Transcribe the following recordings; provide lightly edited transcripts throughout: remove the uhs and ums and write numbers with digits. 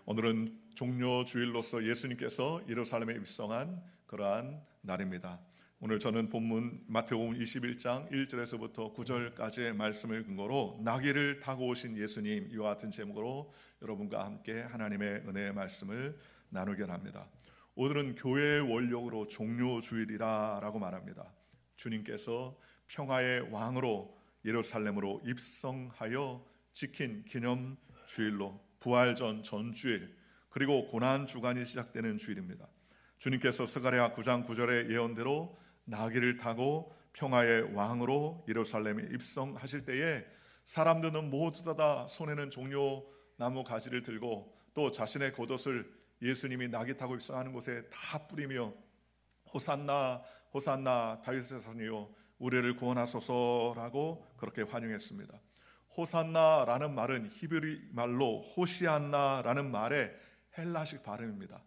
오늘은 종료주일로서 예수님께서 예루살렘에 입성한 그러한 날입니다. 오늘 저는 본문 마태복음 21장 1절에서부터 9절까지의 말씀을 근거로 나귀를 타고 오신 예수님, 이와 같은 제목으로 여러분과 함께 하나님의 은혜의 말씀을 나누게 합니다. 오늘은 교회의 원력으로 종료주일이라고 말합니다. 주님께서 평화의 왕으로 예루살렘으로 입성하여 지킨 기념주일로 부활전 전주일, 그리고 고난주간이 시작되는 주일입니다. 주님께서 스가랴 9장 9절의 예언대로 나귀를 타고 평화의 왕으로 예루살렘에 입성하실 때에 사람들은 모두 다 손에는 종려나무 가지를 들고 또 자신의 겉옷을 예수님이 나귀 타고 입성하는 곳에 다 뿌리며 호산나 호산나 다윗의 자손이여 우리를 구원하소서라고 그렇게 환영했습니다. 호산나라는 말은 히브리 말로 호시안나라는 말의 헬라식 발음입니다.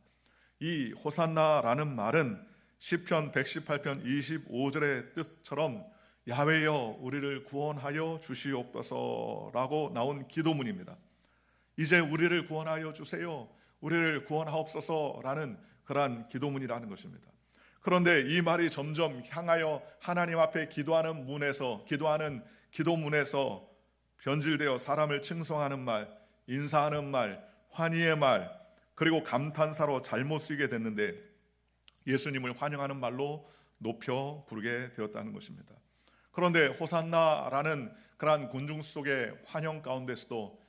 이 호산나라는 말은 시편 118편 25절의 뜻처럼 야훼여 우리를 구원하여 주시옵소서라고 나온 기도문입니다. 이제 우리를 구원하여 주세요, 우리를 구원하옵소서라는 그러한 기도문이라는 것입니다. 그런데 이 말이 점점 향하여 하나님 앞에 기도하는 기도문에서 변질되어 사람을 칭송하는 말, 인사하는 말, 환희의 말, 그리고 감탄사로 잘못 쓰이게 됐는데 예수님을 환영하는 말로 높여 부르게 되었다는 것입니다. 그런데 호산나라는 그러한 군중 속의 환영 가운데서도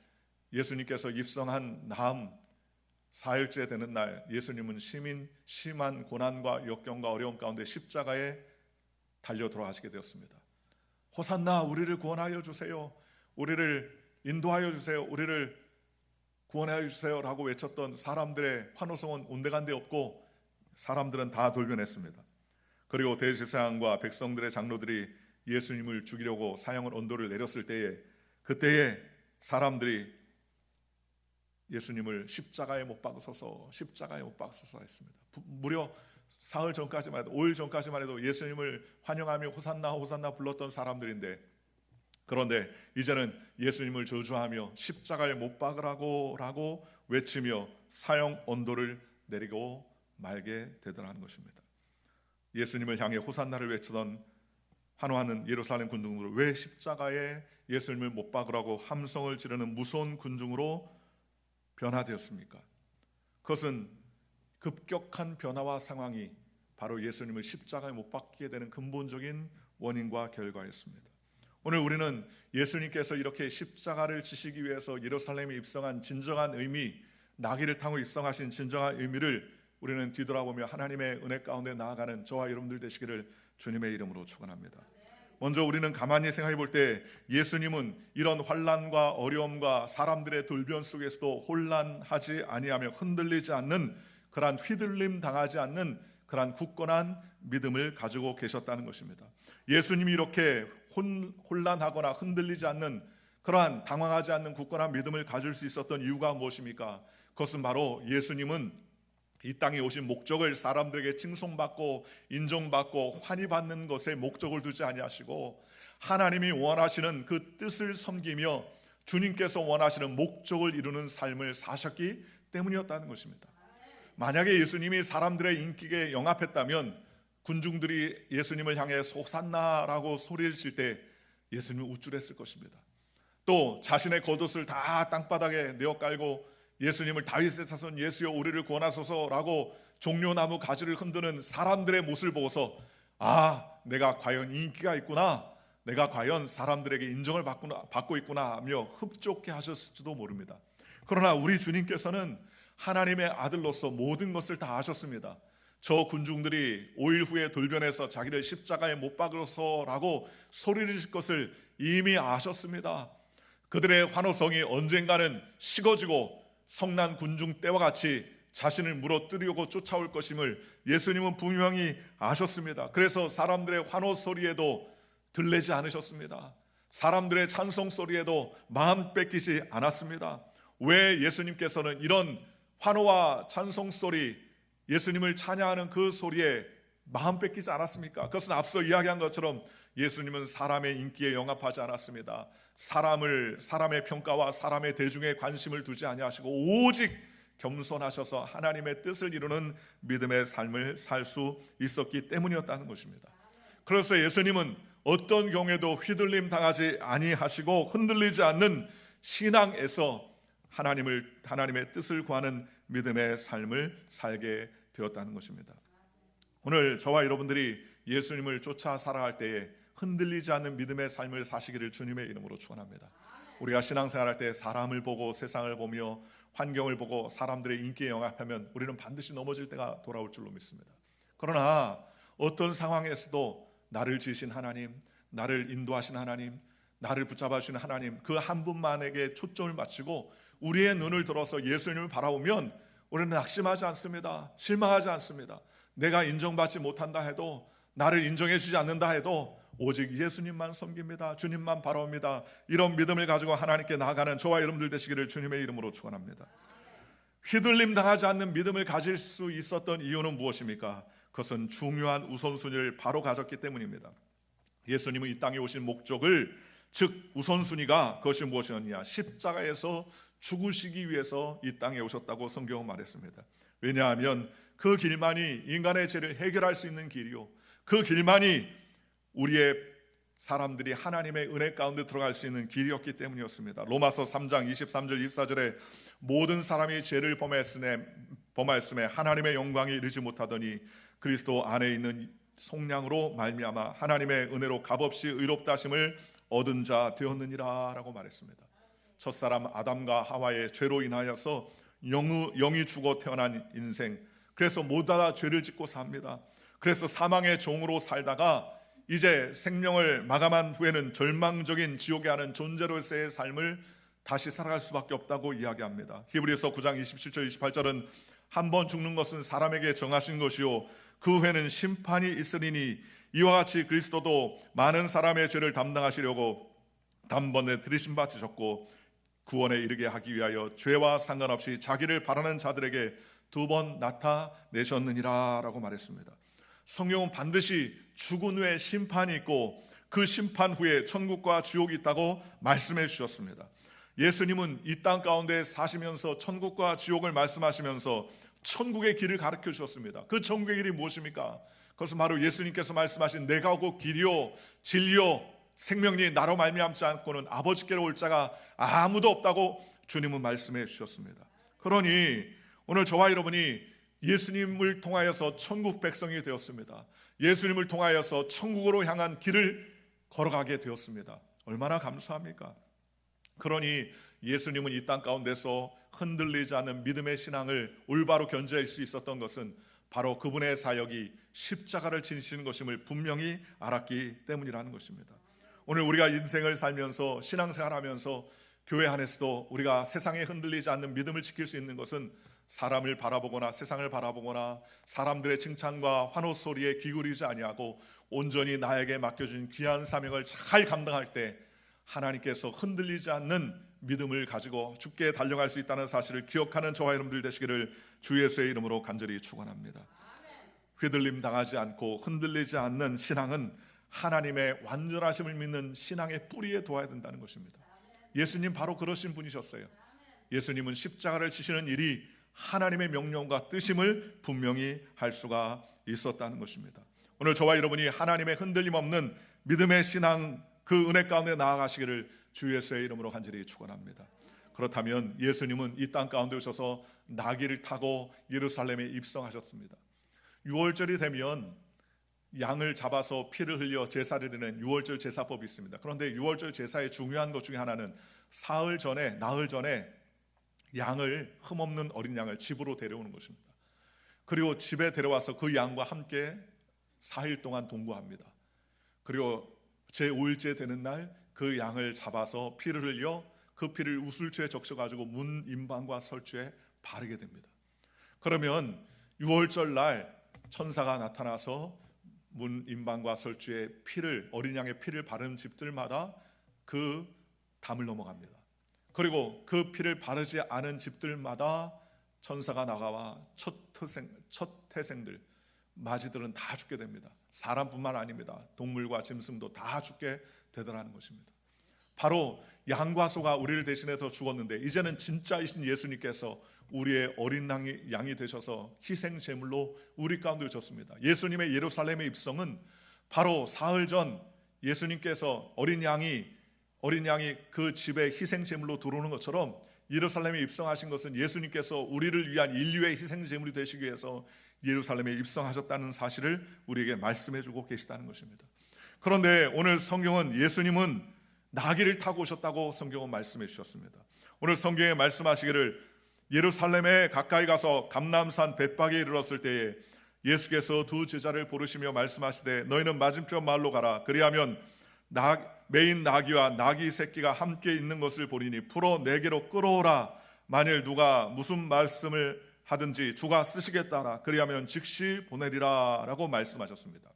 예수님께서 입성한 다음 4일째 되는 날 예수님은 심한 고난과 역경과 어려움 가운데 십자가에 달려 돌아가시게 되었습니다. 호산나 우리를 구원하여 주세요, 우리를 인도하여 주세요, 우리를 구원하여 주세요 라고 외쳤던 사람들의 환호성은 온데간데 없고 사람들은 다 돌변했습니다. 그리고 대제사장과 백성들의 장로들이 예수님을 죽이려고 사형을 언도를 내렸을 때에 그때에 사람들이 예수님을 십자가에 못 박으소서, 십자가에 못 박으소서 했습니다. 무려 사흘 전까지만 해도 5일 전까지만 해도 예수님을 환영하며 호산나 호산나 불렀던 사람들인데, 그런데 이제는 예수님을 저주하며 십자가에 못 박으라고 외치며 사형 언도를 내리고 말게 되더라는 것입니다. 예수님을 향해 호산나를 외치던 환호하는 예루살렘 군중들은 왜 십자가에 예수님을 못 박으라고 함성을 지르는 무서운 군중으로 변화되었습니까? 그것은 급격한 변화와 상황이 바로 예수님을 십자가에 못 박게 되는 근본적인 원인과 결과였습니다. 오늘 우리는 예수님께서 이렇게 십자가를 지시기 위해서 예루살렘에 입성한 진정한 의미, 나귀를 타고 입성하신 진정한 의미를 우리는 뒤돌아보며 하나님의 은혜 가운데 나아가는 저와 여러분들 되시기를 주님의 이름으로 축원합니다. 먼저 우리는 가만히 생각해 볼 때 예수님은 이런 환난과 어려움과 사람들의 돌변 속에서도 혼란하지 아니하며 흔들리지 않는, 그러한 휘둘림 당하지 않는 그러한 굳건한 믿음을 가지고 계셨다는 것입니다. 예수님이 이렇게 혼란하거나 흔들리지 않는, 그러한 당황하지 않는 굳건한 믿음을 가질 수 있었던 이유가 무엇입니까? 그것은 바로 예수님은 이 땅에 오신 목적을 사람들에게 칭송받고 인정받고 환희받는 것에 목적을 두지 아니하시고 하나님이 원하시는 그 뜻을 섬기며 주님께서 원하시는 목적을 이루는 삶을 사셨기 때문이었다는 것입니다. 만약에 예수님이 사람들의 인기에 영합했다면 군중들이 예수님을 향해 호산나라고 소리를 칠 때 예수님은 우쭐했을 것입니다. 또 자신의 겉옷을 다 땅바닥에 내어 깔고 예수님을 다윗의 자손 예수여 우리를 구원하소서라고 종려나무 가지를 흔드는 사람들의 모습을 보고서 내가 과연 인기가 있구나, 내가 과연 사람들에게 인정을 받고 있구나 하며 흡족해 하셨을지도 모릅니다. 그러나 우리 주님께서는 하나님의 아들로서 모든 것을 다 아셨습니다. 저 군중들이 5일 후에 돌변해서 자기를 십자가에 못 박으소서라고 소리를 칠 것을 이미 아셨습니다. 그들의 환호성이 언젠가는 식어지고 성난 군중 때와 같이 자신을 물어뜯으려고 쫓아올 것임을 예수님은 분명히 아셨습니다. 그래서 사람들의 환호 소리에도 들리지 않으셨습니다. 사람들의 찬송 소리에도 마음 뺏기지 않았습니다. 왜 예수님께서는 이런 환호와 찬송 소리, 예수님을 찬양하는 그 소리에 마음 뺏기지 않았습니까? 그것은 앞서 이야기한 것처럼 예수님은 사람의 인기에 영합하지 않았습니다. 사람의 평가와 사람의 대중의 관심을 두지 아니하시고 오직 겸손하셔서 하나님의 뜻을 이루는 믿음의 삶을 살 수 있었기 때문이었다는 것입니다. 그래서 예수님은 어떤 경우에도 휘둘림 당하지 아니하시고 흔들리지 않는 신앙에서 하나님의 뜻을 구하는 믿음의 삶을 살게 되었다는 것입니다. 오늘 저와 여러분들이 예수님을 쫓아 살아갈 때에 흔들리지 않는 믿음의 삶을 사시기를 주님의 이름으로 축원합니다. 우리가 신앙생활할 때 사람을 보고 세상을 보며 환경을 보고 사람들의 인기에 영합하면 우리는 반드시 넘어질 때가 돌아올 줄로 믿습니다. 그러나 어떤 상황에서도 나를 지으신 하나님, 나를 인도하신 하나님, 나를 붙잡아 주시는 하나님, 그 한 분만에게 초점을 맞추고 우리의 눈을 들어서 예수님을 바라보면 우리는 낙심하지 않습니다. 실망하지 않습니다. 내가 인정받지 못한다 해도, 나를 인정해 주지 않는다 해도 오직 예수님만 섬깁니다. 주님만 바라봅니다. 이런 믿음을 가지고 하나님께 나아가는 저와 여러분들 되시기를 주님의 이름으로 축원합니다. 휘둘림 당하지 않는 믿음을 가질 수 있었던 이유는 무엇입니까? 그것은 중요한 우선순위를 바로 가졌기 때문입니다. 예수님은 이 땅에 오신 목적을, 즉 우선순위가 그것이 무엇이었느냐? 십자가에서 죽으시기 위해서 이 땅에 오셨다고 성경은 말했습니다. 왜냐하면 그 길만이 인간의 죄를 해결할 수 있는 길이요, 그 길만이 우리의 사람들이 하나님의 은혜 가운데 들어갈 수 있는 길이었기 때문이었습니다. 로마서 3장 23절 24절에 모든 사람이 죄를 범하였음에 하나님의 영광에 이르지 못하더니 그리스도 안에 있는 속량으로 말미암아 하나님의 은혜로 값없이 의롭다 하심을 얻은 자 되었느니라 라고 말했습니다. 첫사람 아담과 하와의 죄로 인하여서 영이 죽어 태어난 인생, 그래서 모두 다 죄를 짓고 삽니다. 그래서 사망의 종으로 살다가 이제 생명을 마감한 후에는 절망적인 지옥에 하는 존재로서의 삶을 다시 살아갈 수밖에 없다고 이야기합니다. 히브리서 9장 27절 28절은 한 번 죽는 것은 사람에게 정하신 것이요 그 후에는 심판이 있으리니 이와 같이 그리스도도 많은 사람의 죄를 담당하시려고 단번에 들이심 받으셨고 구원에 이르게 하기 위하여 죄와 상관없이 자기를 바라는 자들에게 2번 나타내셨느니라 라고 말했습니다. 성경은 반드시 죽은 후에 심판이 있고 그 심판 후에 천국과 지옥이 있다고 말씀해 주셨습니다. 예수님은 이 땅 가운데 사시면서 천국과 지옥을 말씀하시면서 천국의 길을 가르쳐 주셨습니다. 그 천국의 길이 무엇입니까? 그것은 바로 예수님께서 말씀하신 내가 곧 길이요 진리요 생명이 나로 말미암지 않고는 아버지께로 올 자가 아무도 없다고 주님은 말씀해 주셨습니다. 그러니 오늘 저와 여러분이 예수님을 통하여서 천국 백성이 되었습니다. 예수님을 통하여서 천국으로 향한 길을 걸어가게 되었습니다. 얼마나 감사합니까? 그러니 예수님은 이 땅 가운데서 흔들리지 않는 믿음의 신앙을 올바로 견제할 수 있었던 것은 바로 그분의 사역이 십자가를 지니시는 것임을 분명히 알았기 때문이라는 것입니다. 오늘 우리가 인생을 살면서 신앙생활하면서 교회 안에서도 우리가 세상에 흔들리지 않는 믿음을 지킬 수 있는 것은 사람을 바라보거나 세상을 바라보거나 사람들의 칭찬과 환호 소리에 귀걸이지 아니하고 온전히 나에게 맡겨진 귀한 사명을 잘 감당할 때 하나님께서 흔들리지 않는 믿음을 가지고 주께 달려갈 수 있다는 사실을 기억하는 저와 여러분들 되시기를 주 예수의 이름으로 간절히 축원합니다. 휘둘림 당하지 않고 흔들리지 않는 신앙은 하나님의 완전하심을 믿는 신앙의 뿌리에 둬야 된다는 것입니다. 예수님 바로 그러신 분이셨어요. 예수님은 십자가를 지시는 일이 하나님의 명령과 뜻임을 분명히 할 수가 있었다는 것입니다. 오늘 저와 여러분이 하나님의 흔들림 없는 믿음의 신앙 그 은혜 가운데 나아가시기를 주 예수의 이름으로 간절히 축원합니다. 그렇다면 예수님은 이 땅 가운데 오셔서 나귀를 타고 예루살렘에 입성하셨습니다. 6월절이 되면 양을 잡아서 피를 흘려 제사를 드리는 6월절 제사법이 있습니다. 그런데 6월절 제사의 중요한 것 중에 하나는 나흘 전에 양을, 흠없는 어린 양을 집으로 데려오는 것입니다. 그리고 집에 데려와서 그 양과 함께 4일 동안 동거합니다. 그리고 제5일째 되는 날 그 양을 잡아서 피를 흘려 그 피를 우슬초에 적셔가지고 문 임방과 설주에 바르게 됩니다. 그러면 6월절 날 천사가 나타나서 문 임방과 설주에 피를, 어린 양의 피를 바른 집들마다 그 담을 넘어갑니다. 그리고 그 피를 바르지 않은 집들마다 천사가 나가와 첫 태생들, 마지들은 다 죽게 됩니다. 사람뿐만 아닙니다. 동물과 짐승도 다 죽게 되더라는 것입니다. 바로 양과 소가 우리를 대신해서 죽었는데 이제는 진짜이신 예수님께서 우리의 어린 양이 되셔서 희생 제물로 우리 가운데 오셨습니다. 예수님의 예루살렘의 입성은 바로 사흘 전 예수님께서 어린 양이 그 집에 희생 제물로 들어오는 것처럼 예루살렘에 입성하신 것은 예수님께서 우리를 위한 인류의 희생 제물이 되시기 위해서 예루살렘에 입성하셨다는 사실을 우리에게 말씀해 주고 계시다는 것입니다. 그런데 오늘 성경은 예수님은 나귀를 타고 오셨다고 성경은 말씀해 주셨습니다. 오늘 성경에 말씀하시기를 예루살렘에 가까이 가서 감람산 벳박에 이르렀을 때에 예수께서 두 제자를 부르시며 말씀하시되 너희는 맞은편 마을로 가라. 그리하면 매인 나귀와 나귀 새끼가 함께 있는 것을 보리니 풀어 내게로 끌어오라. 만일 누가 무슨 말씀을 하든지 주가 쓰시겠다라. 그리하면 즉시 보내리라 라고 말씀하셨습니다.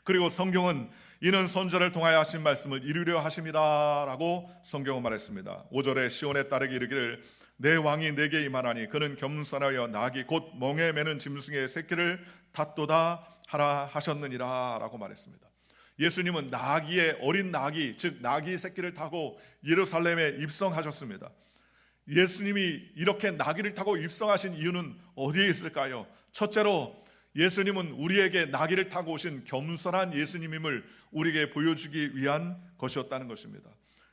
그리고 성경은 이는 선지자를 통하여 하신 말씀을 이루려 하심이다 라고 성경은 말했습니다. 5절에 시온의 딸에게 이르기를 내 왕이 내게 임하나니 그는 겸손하여 나귀 곧 멍에 매는 짐승의 새끼를 탔도다 하라 하셨느니라 라고 말했습니다. 예수님은 어린 나귀 즉 나귀 새끼를 타고 예루살렘에 입성하셨습니다. 예수님이 이렇게 나귀를 타고 입성하신 이유는 어디에 있을까요? 첫째로 예수님은 우리에게 나귀를 타고 오신 겸손한 예수님임을 우리에게 보여주기 위한 것이었다는 것입니다.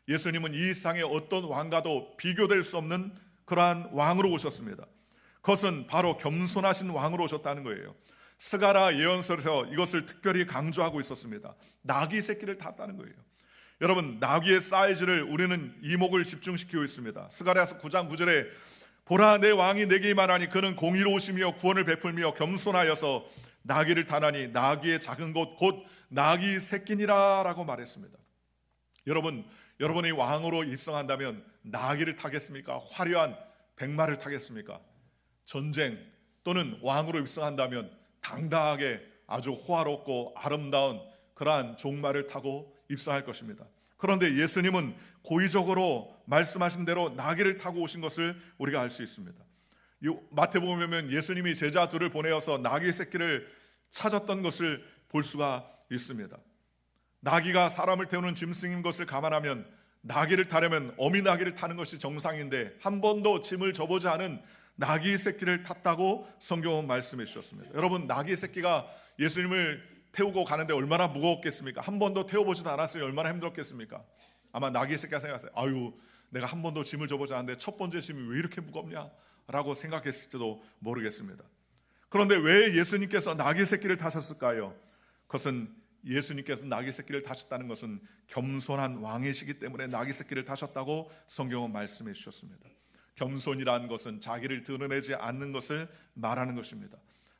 예수님은 이 세상의 어떤 왕과도 비교될 수 없는 그러한 왕으로 오셨습니다. 그것은 바로 겸손하신 왕으로 오셨다는 거예요. 스가랴 예언서에서 이것을 특별히 강조하고 있었습니다. 나귀 새끼를 탔다는 거예요. 여러분, 나귀의 사이즈를 우리는 이목을 집중시키고 있습니다. 스가랴서 9장 9절에 보라 내 왕이 내게 임하나니 그는 공의로우시며 구원을 베풀며 겸손하여서 나귀를 타나니 나귀의 작은 것 곧 나귀 새끼니라 라고 말했습니다. 여러분이 왕으로 입성한다면 나귀를 타겠습니까? 화려한 백마를 타겠습니까? 전쟁 또는 왕으로 입성한다면 당당하게 아주 호화롭고 아름다운 그러한 종마를 타고 입성할 것입니다. 그런데 예수님은 고의적으로 말씀하신 대로 나귀를 타고 오신 것을 우리가 알 수 있습니다. 마태복음에 보면 예수님이 제자 둘을 보내어서 나귀 새끼를 찾았던 것을 볼 수가 있습니다. 나귀가 사람을 태우는 짐승인 것을 감안하면 나귀를 타려면 어미 나귀를 타는 것이 정상인데 한 번도 짐을 져보지 않은 나귀 새끼를 탔다고 성경은 말씀해 주셨습니다. 여러분, 나귀 새끼가 예수님을 태우고 가는데 얼마나 무거웠겠습니까? 한 번도 태워보지도 않았으니 얼마나 힘들었겠습니까? 아마 나귀 새끼가 생각했어요. 아유, 내가 한 번도 짐을 져보지 않았는데 첫 번째 짐이 왜 이렇게 무겁냐? 라고 생각했을지도 모르겠습니다. 그런데 왜 예수님께서 나귀 새끼를 타셨을까요? 그것은 예수님께서 나귀 새끼를 타셨다는 것은 겸손한 왕이시기 때문에 나귀 새끼를 타셨다고 성경은 말씀해 주셨습니다. 겸손이라는 것은 자기를 드러내지 않는 것을 말하는 것입니다.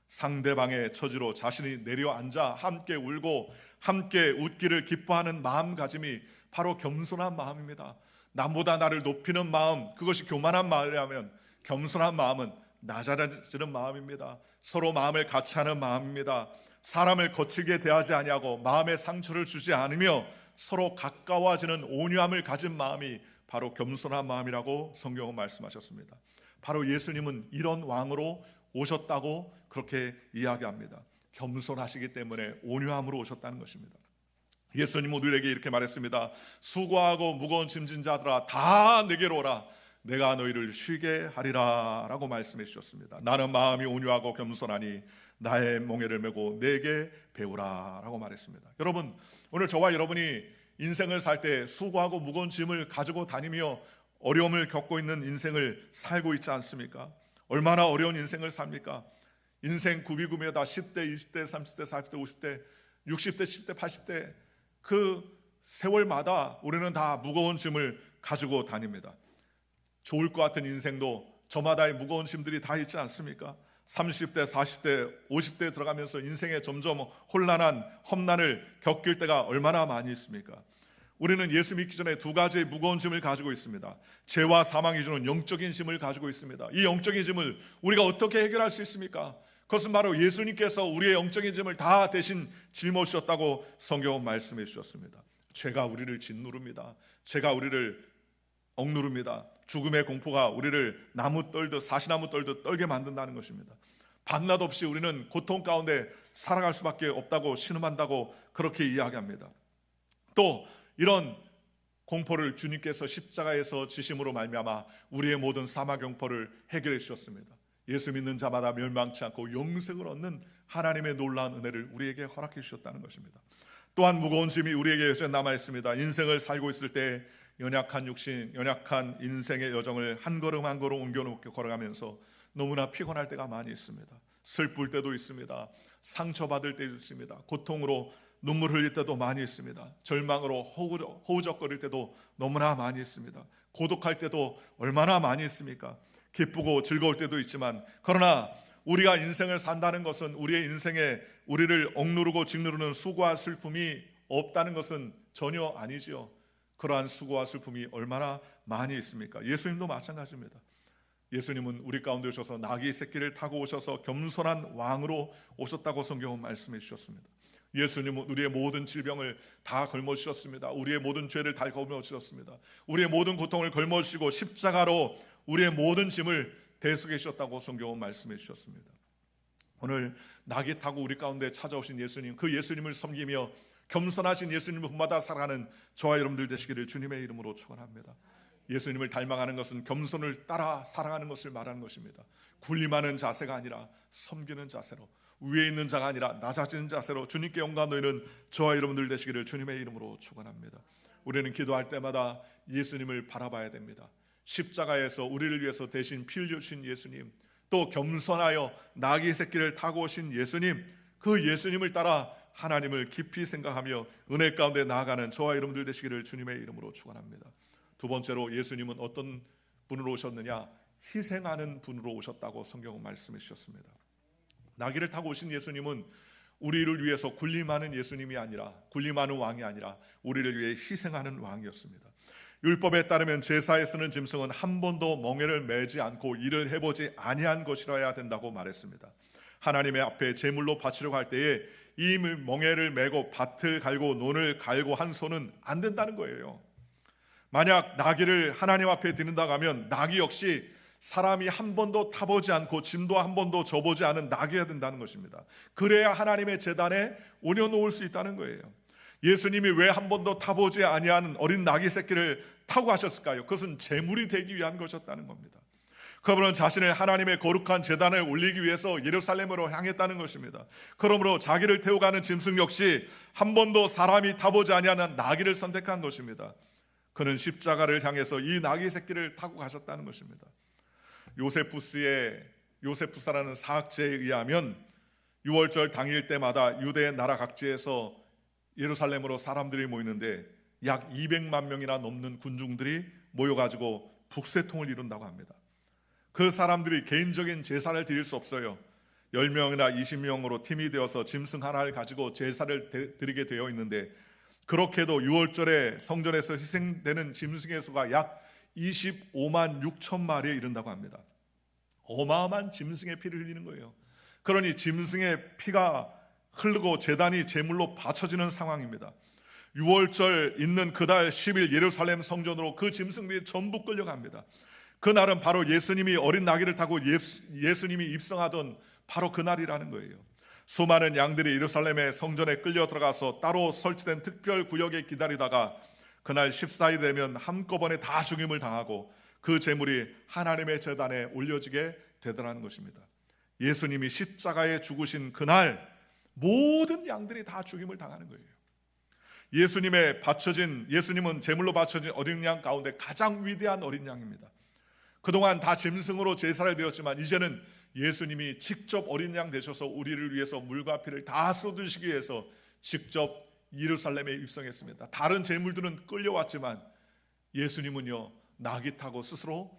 상대방의 처지로 자신이 내려앉아 함께 울고 함께 웃기를 기뻐하는 마음가짐이 바로 겸손한 마음입니다. 남보다 나를 높이는 마음, 그것이 교만한 마음이라면 겸손한 마음은 낮아지는 마음입니다. 서로 마음을 같이 하는 마음입니다. 사람을 거칠게 대하지 아니하고 마음에 상처를 주지 않으며 서로 가까워지는 온유함을 가진 마음이 바로 겸손한 마음이라고 성경은 말씀하셨습니다. 바로 예수님은 이런 왕으로 오셨다고 그렇게 이야기합니다. 겸손하시기 때문에 온유함으로 오셨다는 것입니다. 예수님은 우리에게 이렇게 말했습니다. 수고하고 무거운 짐진 자들아 다 내게로 오라. 내가 너희를 쉬게 하리라 라고 말씀해 주셨습니다. 나는 마음이 온유하고 겸손하니 나의 멍에를 메고 내게 배우라 라고 말했습니다. 여러분, 오늘 저와 여러분이 인생을 살 때 수고하고 무거운 짐을 가지고 다니며 어려움을 겪고 있는 인생을 살고 있지 않습니까? 얼마나 어려운 인생을 삽니까? 인생 구비구비하다 10대, 20대, 30대, 40대, 50대, 60대, 10대, 80대 그 세월마다 우리는 다 무거운 짐을 가지고 다닙니다. 좋을 것 같은 인생도 저마다의 무거운 짐들이 다 있지 않습니까? 30대, 40대, 50대에 들어가면서 인생에 점점 혼란한 험난을 겪을 때가 얼마나 많이 있습니까? 우리는 예수 믿기 전에 두 가지의 무거운 짐을 가지고 있습니다. 죄와 사망이 주는 영적인 짐을 가지고 있습니다. 이 영적인 짐을 우리가 어떻게 해결할 수 있습니까? 그것은 바로 예수님께서 우리의 영적인 짐을 다 대신 짊어지셨다고 성경은 말씀해 주셨습니다. 죄가 우리를 짓누릅니다. 죄가 우리를 억누릅니다. 죽음의 공포가 우리를 나무 떨듯 사시나무 떨듯 떨게 만든다는 것입니다. 밤낮 없이 우리는 고통 가운데 살아갈 수밖에 없다고 신음한다고 그렇게 이야기합니다. 또 이런 공포를 주님께서 십자가에서 지심으로 말미암아 우리의 모든 사망 공포를 해결해 주셨습니다. 예수 믿는 자마다 멸망치 않고 영생을 얻는 하나님의 놀라운 은혜를 우리에게 허락해 주셨다는 것입니다. 또한 무거운 짐이 우리에게 여전히 남아 있습니다. 인생을 살고 있을 때 연약한 육신, 연약한 인생의 여정을 한 걸음 한 걸음 옮겨놓고 걸어가면서 너무나 피곤할 때가 많이 있습니다. 슬플 때도 있습니다. 상처받을 때도 있습니다. 고통으로 눈물 흘릴 때도 많이 있습니다. 절망으로 허우적거릴 때도 너무나 많이 있습니다. 고독할 때도 얼마나 많이 있습니까? 기쁘고 즐거울 때도 있지만, 그러나 우리가 인생을 산다는 것은 우리의 인생에 우리를 억누르고 짓누르는 수고와 슬픔이 없다는 것은 전혀 아니지요. 그러한 수고와 슬픔이 얼마나 많이 있습니까? 예수님도 마찬가지입니다. 예수님은 우리 가운데 오셔서 나귀 새끼를 타고 오셔서 겸손한 왕으로 오셨다고 성경은 말씀해 주셨습니다. 예수님은 우리의 모든 질병을 다 걸머주셨습니다. 우리의 모든 죄를 다 걸머주셨습니다. 우리의 모든 고통을 걸머주시고 십자가로 우리의 모든 짐을 대속해 주셨다고 성경은 말씀해 주셨습니다. 오늘 나귀 타고 우리 가운데 찾아오신 예수님, 그 예수님을 섬기며 겸손하신 예수님을 본받아 살아가는 저와 여러분들 되시기를 주님의 이름으로 축원합니다. 예수님을 닮아가는 것은 겸손을 따라 살아가는 것을 말하는 것입니다. 군림하는 자세가 아니라 섬기는 자세로, 위에 있는 자가 아니라 낮아지는 자세로 주님께 영광 돌리는 저와 여러분들 되시기를 주님의 이름으로 축원합니다. 우리는 기도할 때마다 예수님을 바라봐야 됩니다. 십자가에서 우리를 위해서 대신 피 흘려주신 예수님, 또 겸손하여 나귀 새끼를 타고 오신 예수님, 그 예수님을 따라 하나님을 깊이 생각하며 은혜 가운데 나아가는 저와 여러분들 되시기를 주님의 이름으로 축원합니다. 두 번째로 예수님은 어떤 분으로 오셨느냐? 희생하는 분으로 오셨다고 성경은 말씀해 주셨습니다. 나귀를 타고 오신 예수님은 우리를 위해서 군림하는 예수님이 아니라, 군림하는 왕이 아니라 우리를 위해 희생하는 왕이었습니다. 율법에 따르면 제사에 쓰는 짐승은 한 번도 멍에를 매지 않고 일을 해보지 아니한 것이라야 된다고 말했습니다. 하나님의 앞에 제물로 바치려고 할 때에 이 멍에를 매고 밭을 갈고 논을 갈고 한 손은 안 된다는 거예요. 만약 나귀를 하나님 앞에 드린다고 하면 나귀 역시 사람이 한 번도 타보지 않고 짐도 한 번도 져보지 않은 나귀여야 된다는 것입니다. 그래야 하나님의 제단에 올려놓을 수 있다는 거예요. 예수님이 왜 한 번도 타보지 아니한 어린 나귀 새끼를 타고 가셨을까요? 그것은 제물이 되기 위한 것이었다는 겁니다. 그분은 자신을 하나님의 거룩한 제단에 올리기 위해서 예루살렘으로 향했다는 것입니다. 그러므로 자기를 태워가는 짐승 역시 한 번도 사람이 타보지 아니한 나귀를 선택한 것입니다. 그는 십자가를 향해서 이 나귀 새끼를 타고 가셨다는 것입니다. 요세푸스라는 사학자에 의하면 6월절 당일 때마다 유대 나라 각지에서 예루살렘으로 사람들이 모이는데 약 200만 명이나 넘는 군중들이 모여가지고 북새통을 이룬다고 합니다. 그 사람들이 개인적인 제사를 드릴 수 없어요. 10명이나 20명으로 팀이 되어서 짐승 하나를 가지고 제사를 드리게 되어 있는데, 그렇게도 6월절에 성전에서 희생되는 짐승의 수가 약 25만 6천 마리에 이른다고 합니다. 어마어마한 짐승의 피를 흘리는 거예요. 그러니 짐승의 피가 흐르고 제단이 제물로 바쳐지는 상황입니다. 6월절 있는 그달 10일 예루살렘 성전으로 그 짐승들이 전부 끌려갑니다. 그날은 바로 예수님이 어린 나귀를 타고 예수님이 입성하던 바로 그날이라는 거예요. 수많은 양들이 예루살렘의 성전에 끌려 들어가서 따로 설치된 특별 구역에 기다리다가 그날 14일 되면 한꺼번에 다 죽임을 당하고 그 제물이 하나님의 제단에 올려지게 되더라는 것입니다. 예수님이 십자가에 죽으신 그날 모든 양들이 다 죽임을 당하는 거예요. 예수님은 제물로 바쳐진 어린 양 가운데 가장 위대한 어린 양입니다. 그동안 다 짐승으로 제사를 드렸지만 이제는 예수님이 직접 어린 양 되셔서 우리를 위해서 물과 피를 다 쏟으시기 위해서 직접 예루살렘에 입성했습니다. 다른 제물들은 끌려왔지만 예수님은요, 나귀 타고 스스로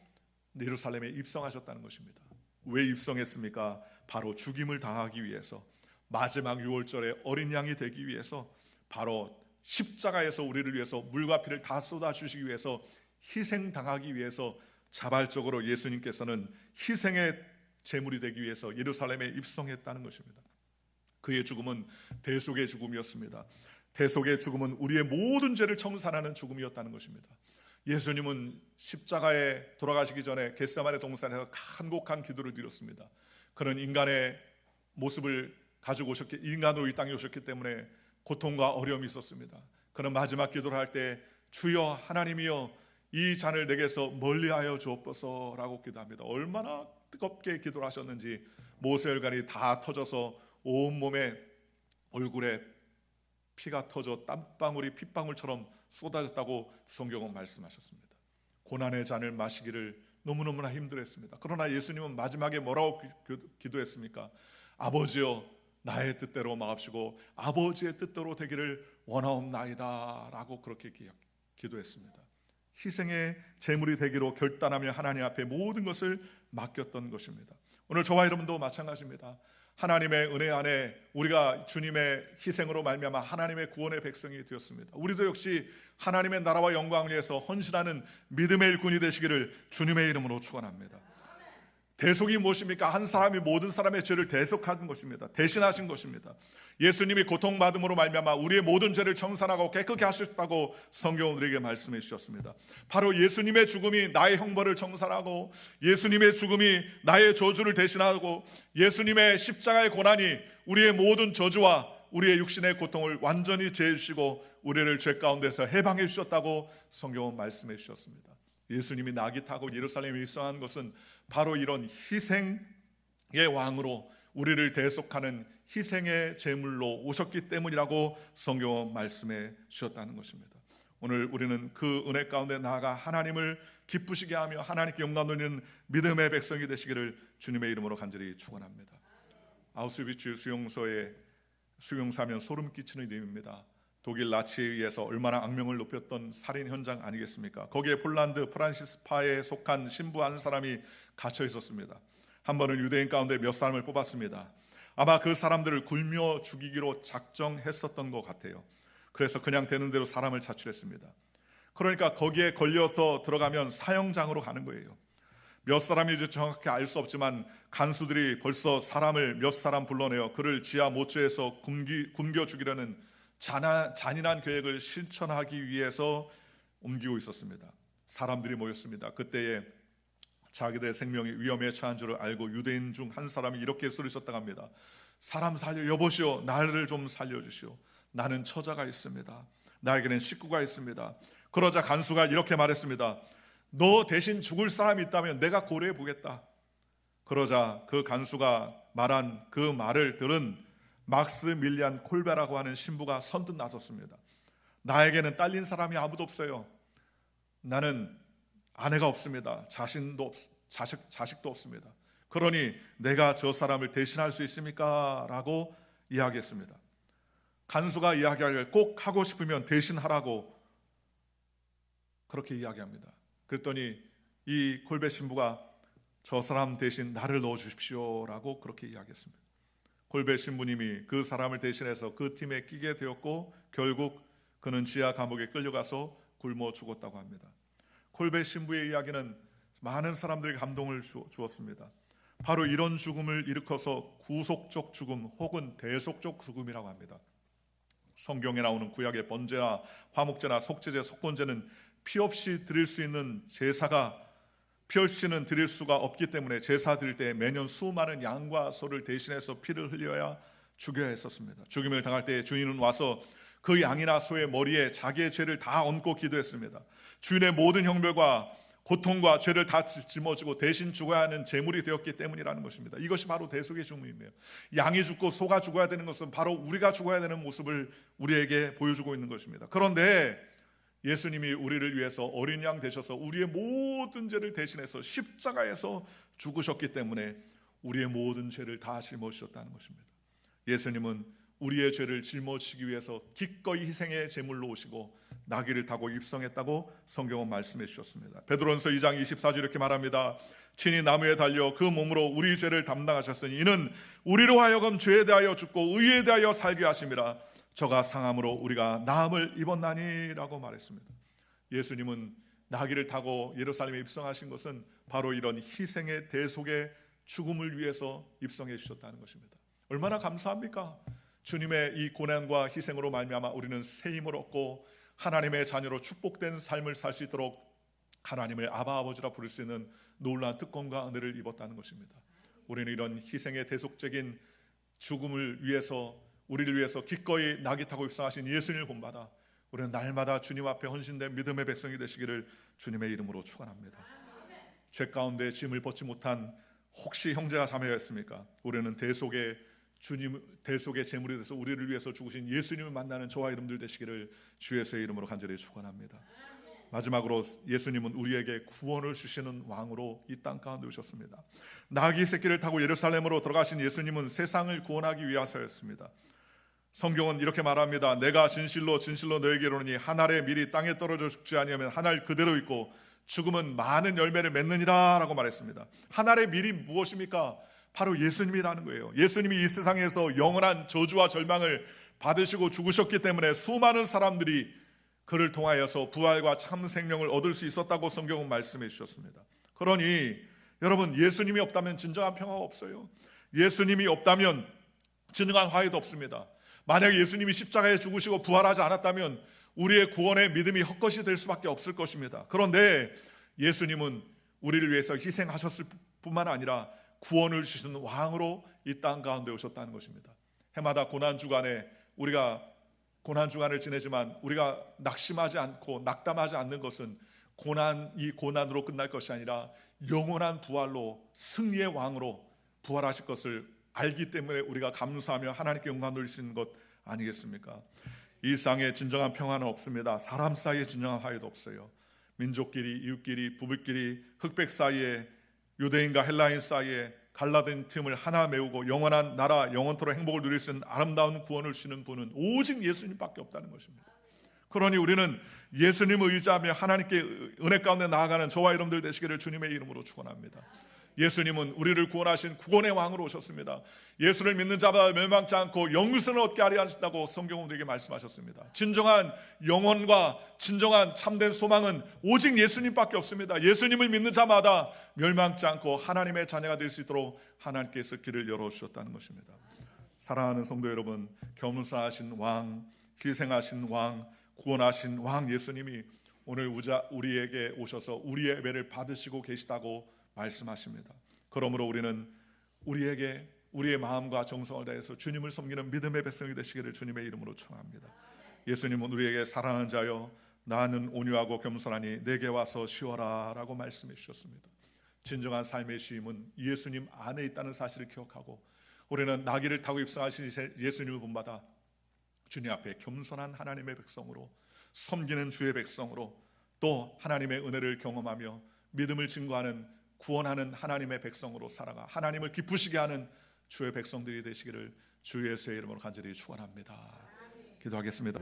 예루살렘에 입성하셨다는 것입니다. 왜 입성했습니까? 바로 죽임을 당하기 위해서, 마지막 6월절에 어린 양이 되기 위해서, 바로 십자가에서 우리를 위해서 물과 피를 다 쏟아주시기 위해서, 희생당하기 위해서 자발적으로 예수님께서는 희생의 제물이 되기 위해서 예루살렘에 입성했다는 것입니다. 그의 죽음은 대속의 죽음이었습니다. 대속의 죽음은 우리의 모든 죄를 청산하는 죽음이었다는 것입니다. 예수님은 십자가에 돌아가시기 전에 겟세마네 동산에서 간곡한 기도를 드렸습니다. 그는 인간의 모습을 가지고 인간으로 이 땅에 오셨기 때문에 고통과 어려움이 있었습니다. 그는 마지막 기도를 할 때 주여 하나님이여 이 잔을 내게서 멀리하여 주옵소서라고 기도합니다. 얼마나 뜨겁게 기도를 하셨는지 모세혈관이 다 터져서 온몸에 얼굴에 피가 터져 땀방울이 핏방울처럼 쏟아졌다고 성경은 말씀하셨습니다. 고난의 잔을 마시기를 너무너무나 힘들었습니다. 그러나 예수님은 마지막에 뭐라고 기도했습니까? 아버지여 나의 뜻대로 마옵시고 아버지의 뜻대로 되기를 원하옵나이다 라고 그렇게 기도했습니다. 희생의 제물이 되기로 결단하며 하나님 앞에 모든 것을 맡겼던 것입니다. 오늘 저와 여러분도 마찬가지입니다. 하나님의 은혜 안에 우리가 주님의 희생으로 말미암아 하나님의 구원의 백성이 되었습니다. 우리도 역시 하나님의 나라와 영광을 위해서 헌신하는 믿음의 일꾼이 되시기를 주님의 이름으로 축원합니다. 대속이 무엇입니까? 한 사람이 모든 사람의 죄를 대속하는 것입니다. 대신하신 것입니다. 예수님이 고통받음으로 말미암아 우리의 모든 죄를 청산하고 깨끗게 하셨다고 성경은 우리에게 말씀해 주셨습니다. 바로 예수님의 죽음이 나의 형벌을 청산하고 예수님의 죽음이 나의 저주를 대신하고 예수님의 십자가의 고난이 우리의 모든 저주와 우리의 육신의 고통을 완전히 제해주시고 우리를 죄 가운데서 해방해 주셨다고 성경은 말씀해 주셨습니다. 예수님이 낙이 타고 예루살렘에 입성한 것은 바로 이런 희생의 왕으로 우리를 대속하는 희생의 제물로 오셨기 때문이라고 성경은 말씀해 주셨다는 것입니다. 오늘 우리는 그 은혜 가운데 나아가 하나님을 기쁘시게 하며 하나님께 영광 돌리는 믿음의 백성이 되시기를 주님의 이름으로 간절히 축원합니다. 아우슈비츠 수용소하면 소름 끼치는 일입니다. 독일 나치에 의해서 얼마나 악명을 높였던 살인 현장 아니겠습니까? 거기에 폴란드 프란시스파에 속한 신부 한 사람이 갇혀 있었습니다. 한 번은 유대인 가운데 몇 사람을 뽑았습니다. 아마 그 사람들을 굴며 죽이기로 작정했었던 것 같아요. 그래서 그냥 되는 대로 사람을 자출했습니다. 그러니까 거기에 걸려서 들어가면 사형장으로 가는 거예요. 몇 사람인지 정확히 알 수 없지만 간수들이 벌써 사람을 몇 사람 불러내어 그를 지하 모처에서 굶겨 죽이려는 잔인한 계획을 실천하기 위해서 옮기고 있었습니다. 사람들이 모였습니다. 그때에 자기들의 생명이 위험에 처한 줄을 알고 유대인 중 한 사람이 이렇게 소리쳤다고 합니다. 사람 살려 여보시오, 나를 좀 살려주시오. 나는 처자가 있습니다. 나에게는 식구가 있습니다. 그러자 간수가 이렇게 말했습니다. 너 대신 죽을 사람이 있다면 내가 고려해 보겠다. 그러자 그 간수가 말한 그 말을 들은 막스밀리안 콜베라고 하는 신부가 선뜻 나섰습니다. 나에게는 딸린 사람이 아무도 없어요. 나는 아내가 없습니다. 자식도 없습니다. 그러니 내가 저 사람을 대신할 수 있습니까? 라고 이야기했습니다. 간수가 이야기하길 꼭 하고 싶으면 대신하라고 그렇게 이야기합니다. 그랬더니 이 콜베 신부가 저 사람 대신 나를 넣어주십시오 라고 그렇게 이야기했습니다. 콜베 신부님이 그 사람을 대신해서 그 팀에 끼게 되었고 결국 그는 지하 감옥에 끌려가서 굶어 죽었다고 합니다. 콜베 신부의 이야기는 많은 사람들에게 감동을 주었습니다. 바로 이런 죽음을 일으켜서 구속적 죽음 혹은 대속적 죽음이라고 합니다. 성경에 나오는 구약의 번제나 화목제나 속죄제, 속건제는 피 없이 드릴 수 있는 제사가 피 없이는 드릴 수가 없기 때문에 제사 드릴 때 매년 수많은 양과 소를 대신해서 피를 흘려야 죽여야 했었습니다. 죽임을 당할 때 주인은 와서 그 양이나 소의 머리에 자기의 죄를 다 얹고 기도했습니다. 주인의 모든 형벌과 고통과 죄를 다 짊어지고 대신 죽어야 하는 제물이 되었기 때문이라는 것입니다. 이것이 바로 대속의 죽음이에요. 양이 죽고 소가 죽어야 되는 것은 바로 우리가 죽어야 되는 모습을 우리에게 보여주고 있는 것입니다. 그런데 예수님이 우리를 위해서 어린 양 되셔서 우리의 모든 죄를 대신해서 십자가에서 죽으셨기 때문에 우리의 모든 죄를 다 짊어지셨다는 것입니다. 예수님은 우리의 죄를 짊어지기 위해서 기꺼이 희생의 제물로 오시고 나귀를 타고 입성했다고 성경은 말씀해 주셨습니다. 베드로전서 2장 24절 이렇게 말합니다. 친히 나무에 달려 그 몸으로 우리 죄를 담당하셨으니 이는 우리로 하여금 죄에 대하여 죽고 의에 대하여 살게 하심이라. 저가 상함으로 우리가 나음을 입었나니라고 말했습니다. 예수님은 나귀를 타고 예루살렘에 입성하신 것은 바로 이런 희생의 대속의 죽음을 위해서 입성해 주셨다는 것입니다. 얼마나 감사합니까? 주님의 이 고난과 희생으로 말미암아 우리는 새 힘을 얻고 하나님의 자녀로 축복된 삶을 살 수 있도록 하나님을 아바 아버지라 부를 수 있는 놀라운 특권과 은혜를 입었다는 것입니다. 우리는 이런 희생의 대속적인 죽음을 위해서 우리를 위해서 기꺼이 나귀 타고 입성하신 예수님을 본받아 우리는 날마다 주님 앞에 헌신된 믿음의 백성이 되시기를 주님의 이름으로 축원합니다. 죄 가운데 짐을 벗지 못한 혹시 형제가 자매였습니까? 우리는 대속의 제물이 돼서 우리를 위해서 죽으신 예수님을 만나는 저와 여러분들 되시기를 주 예수의 이름으로 간절히 축원합니다. 마지막으로 예수님은 우리에게 구원을 주시는 왕으로 이 땅 가운데 오셨습니다. 나귀 새끼를 타고 예루살렘으로 들어가신 예수님은 세상을 구원하기 위하서였습니다. 성경은 이렇게 말합니다. 내가 진실로 진실로 너에게 이르노니 한 알의 밀이 땅에 떨어져 죽지 아니하면 한 알 그대로 있고 죽음은 많은 열매를 맺느니라 라고 말했습니다. 한 알의 밀이 무엇입니까? 바로 예수님이라는 거예요. 예수님이 이 세상에서 영원한 저주와 절망을 받으시고 죽으셨기 때문에 수많은 사람들이 그를 통하여서 부활과 참 생명을 얻을 수 있었다고 성경은 말씀해 주셨습니다. 그러니 여러분, 예수님이 없다면 진정한 평화가 없어요. 예수님이 없다면 진정한 화해도 없습니다. 만약에 예수님이 십자가에 죽으시고 부활하지 않았다면 우리의 구원의 믿음이 헛것이 될 수밖에 없을 것입니다. 그런데 예수님은 우리를 위해서 희생하셨을 뿐만 아니라 구원을 주시는 왕으로 이 땅 가운데 오셨다는 것입니다. 해마다 고난주간에 우리가 고난주간을 지내지만 우리가 낙심하지 않고 낙담하지 않는 것은 이 고난으로 끝날 것이 아니라 영원한 부활로 승리의 왕으로 부활하실 것을 알기 때문에 우리가 감사하며 하나님께 영광 돌릴 수 있는 것 아니겠습니까? 이 땅에 진정한 평화는 없습니다. 사람 사이에 진정한 화해도 없어요. 민족끼리, 이웃끼리, 부부끼리, 흑백 사이에, 유대인과 헬라인 사이에 갈라진 틈을 하나 메우고 영원한 나라, 영원토록 행복을 누릴 수 있는 아름다운 구원을 주시는 분은 오직 예수님밖에 없다는 것입니다. 그러니 우리는 예수님을 의지하며 하나님께 은혜 가운데 나아가는 저와 여러분들 되시기를 주님의 이름으로 축원합니다. 예수님은 우리를 구원하신 구원의 왕으로 오셨습니다. 예수를 믿는 자마다 멸망치 않고 영생을 얻게 하려 하신다고 성경은 우리에게 말씀하셨습니다. 진정한 영혼과 진정한 참된 소망은 오직 예수님밖에 없습니다. 예수님을 믿는 자마다 멸망치 않고 하나님의 자녀가 될 수 있도록 하나님께서 길을 열어주셨다는 것입니다. 사랑하는 성도 여러분, 겸손하신 왕, 희생하신 왕, 구원하신 왕 예수님이 오늘 우리에게 오셔서 우리의 예배를 받으시고 계시다고 말씀하십니다. 그러므로 우리는 우리에게 우리의 마음과 정성을 다해서 주님을 섬기는 믿음의 백성이 되시기를 주님의 이름으로 청합니다. 예수님은 우리에게 사랑하는 자여 나는 온유하고 겸손하니 내게 와서 쉬어라 라고 말씀해 주셨습니다. 진정한 삶의 쉼은 예수님 안에 있다는 사실을 기억하고 우리는 나귀를 타고 입성하신 예수님을 본받아 주님 앞에 겸손한 하나님의 백성으로 섬기는 주의 백성으로 또 하나님의 은혜를 경험하며 믿음을 증거하는 구원하는 하나님의 백성으로 살아가 하나님을 기쁘시게 하는 주의 백성들이 되시기를 주 예수의 이름으로 간절히 축원합니다. 기도하겠습니다.